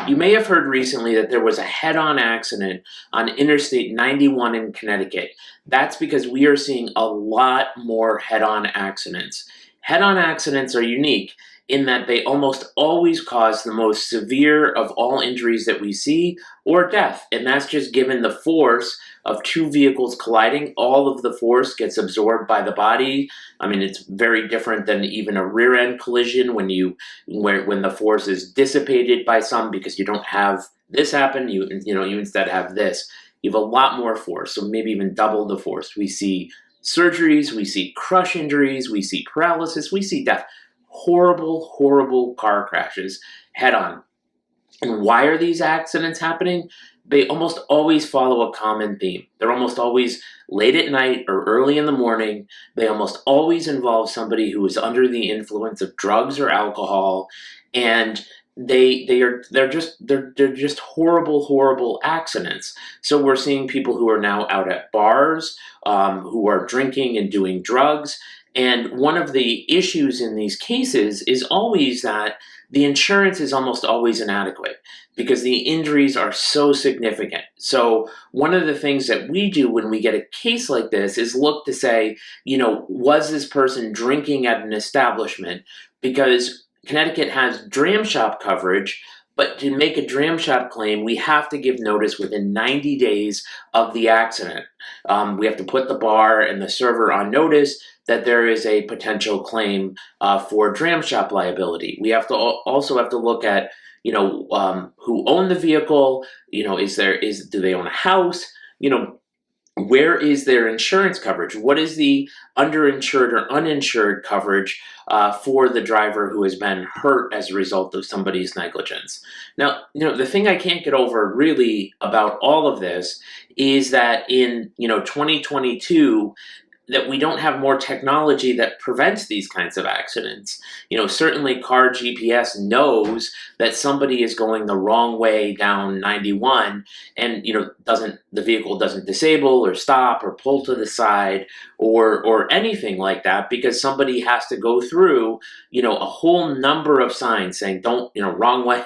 You may have heard recently that there was a head-on accident on Interstate 91 in Connecticut. That's because we are seeing a lot more head-on accidents. Head-on accidents are unique in that they almost always cause the most severe of all injuries that we see, or death. And that's just given the force of two vehicles colliding. All of the force gets absorbed by the body. I mean, it's very different than even a rear end collision when the force is dissipated by some, because you don't have this happen. You instead have this. You have a lot more force, so maybe even double the force. We see surgeries, we see crush injuries, we see paralysis, we see death. Horrible, horrible car crashes head on. And why are these accidents happening? They almost always follow a common theme. They're almost always late at night or early in the morning. They almost always involve somebody who is under the influence of drugs or alcohol, and they're just horrible accidents. So we're seeing people who are now out at bars, who are drinking and doing drugs. And one of the issues in these cases is always that the insurance is almost always inadequate because the injuries are so significant. So one of the things that we do when we get a case like this is look to say, was this person drinking at an establishment? Because Connecticut has dram shop coverage, but to make a dram shop claim, we have to give notice within 90 days of the accident. We have to put the bar and the server on notice that there is a potential claim for dram shop liability. We have to also have to look at, who owned the vehicle. Do they own a house? Where is their insurance coverage? What is the underinsured or uninsured coverage for the driver who has been hurt as a result of somebody's negligence? Now, the thing I can't get over really about all of this is that in 2022, that we don't have more technology that prevents these kinds of accidents. Certainly car GPS knows that somebody is going the wrong way down 91 and, the vehicle doesn't disable or stop or pull to the side or anything like that, because somebody has to go through, a whole number of signs saying, don't, wrong way,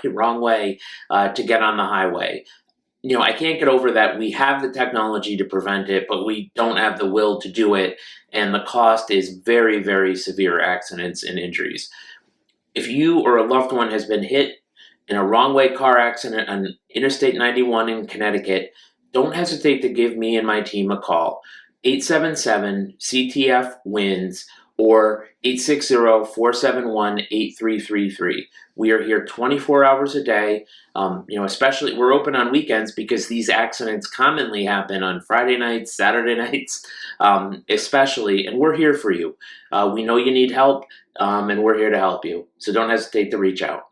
to get on the highway. I can't get over that we have the technology to prevent it, but we don't have the will to do it, and the cost is very, very severe accidents and injuries. If you or a loved one has been hit in a wrong way car accident on Interstate 91 in Connecticut, don't hesitate to give me and my team a call. 877-CTF-WINS or 860-471-8333. We are here 24 hours a day. Especially we're open on weekends because these accidents commonly happen on Friday nights, Saturday nights, especially, and we're here for you. We know you need help, and we're here to help you. So don't hesitate to reach out.